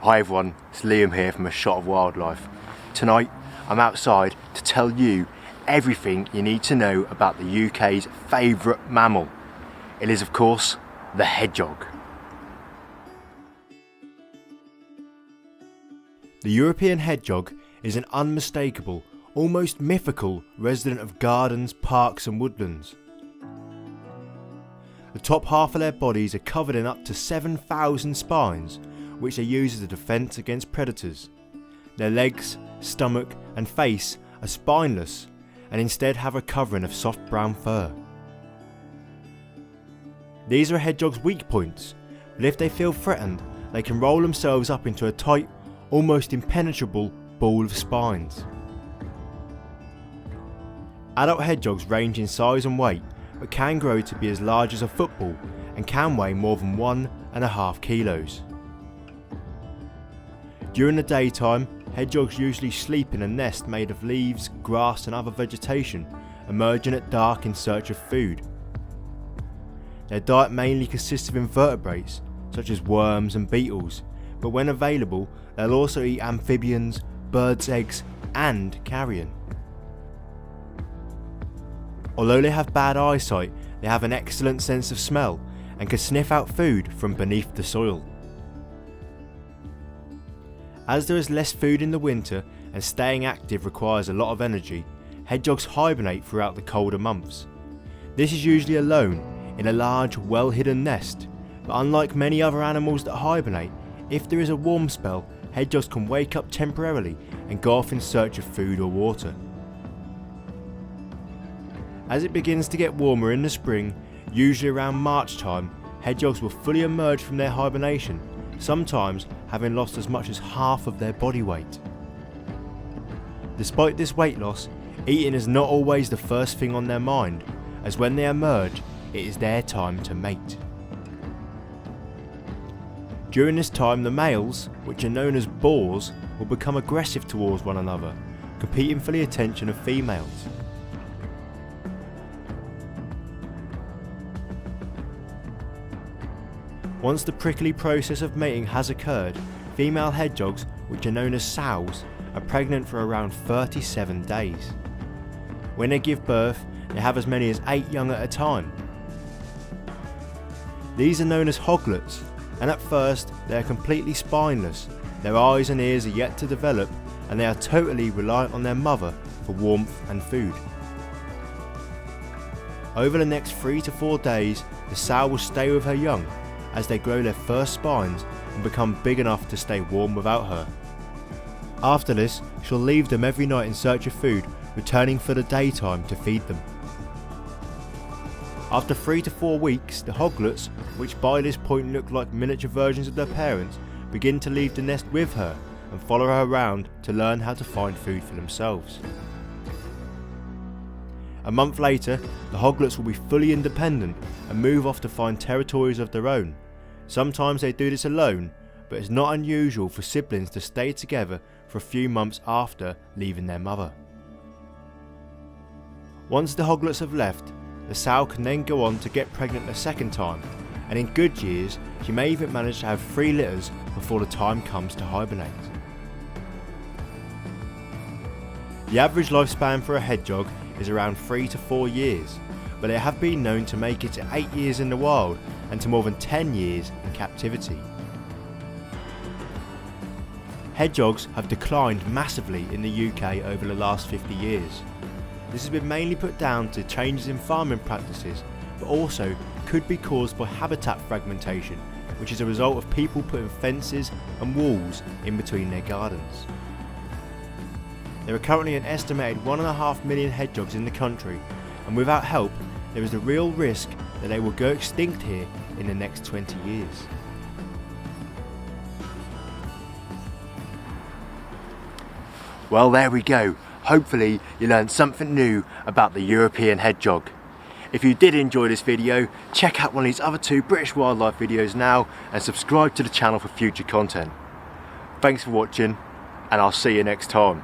Hi everyone, it's Liam here from A Shot of Wildlife. Tonight I'm outside to tell you everything you need to know about the UK's favourite mammal. It is of course the hedgehog. The European hedgehog is an unmistakable, almost mythical resident of gardens, parks and woodlands. The top half of their bodies are covered in up to 7,000 spines, which they use as a defence against predators. Their legs, stomach and face are spineless and instead have a covering of soft brown fur. These are a hedgehog's weak points, but if they feel threatened, they can roll themselves up into a tight, almost impenetrable ball of spines. Adult hedgehogs range in size and weight, but can grow to be as large as a football and can weigh more than 1.5 kilos. During the daytime, hedgehogs usually sleep in a nest made of leaves, grass and other vegetation, emerging at dark in search of food. Their diet mainly consists of invertebrates, such as worms and beetles, but when available, they'll also eat amphibians, birds' eggs and carrion. Although they have bad eyesight, they have an excellent sense of smell and can sniff out food from beneath the soil. As there is less food in the winter and staying active requires a lot of energy, hedgehogs hibernate throughout the colder months. This is usually alone in a large, well-hidden nest, but unlike many other animals that hibernate, if there is a warm spell, hedgehogs can wake up temporarily and go off in search of food or water. As it begins to get warmer in the spring, usually around March time, hedgehogs will fully emerge from their hibernation, sometimes having lost as much as half of their body weight. Despite this weight loss, eating is not always the first thing on their mind, as when they emerge, it is their time to mate. During this time, the males, which are known as boars, will become aggressive towards one another, competing for the attention of females. Once the prickly process of mating has occurred, female hedgehogs, which are known as sows, are pregnant for around 37 days. When they give birth, they have as many as 8 young at a time. These are known as hoglets, and at first they are completely spineless, their eyes and ears are yet to develop, and they are totally reliant on their mother for warmth and food. Over the next 3 to 4 days, the sow will stay with her young, as they grow their first spines and become big enough to stay warm without her. After this, she'll leave them every night in search of food, returning for the daytime to feed them. After 3 to 4 weeks, the hoglets, which by this point look like miniature versions of their parents, begin to leave the nest with her and follow her around to learn how to find food for themselves. A month later, the hoglets will be fully independent and move off to find territories of their own. Sometimes they do this alone, but it's not unusual for siblings to stay together for a few months after leaving their mother. Once the hoglets have left, the sow can then go on to get pregnant a second time, and in good years she may even manage to have 3 litters before the time comes to hibernate. The average lifespan for a hedgehog is around 3 to 4 years, but they have been known to make it to 8 years in the wild and to more than 10 years in captivity. Hedgehogs have declined massively in the UK over the last 50 years. This has been mainly put down to changes in farming practices, but also could be caused by habitat fragmentation, which is a result of people putting fences and walls in between their gardens. There are currently an estimated 1.5 million hedgehogs in the country, and without help, there is a real risk that they will go extinct here in the next 20 years. Well, there we go. Hopefully you learned something new about the European hedgehog. If you did enjoy this video, check out one of these other 2 British wildlife videos now and subscribe to the channel for future content. Thanks for watching, and I'll see you next time.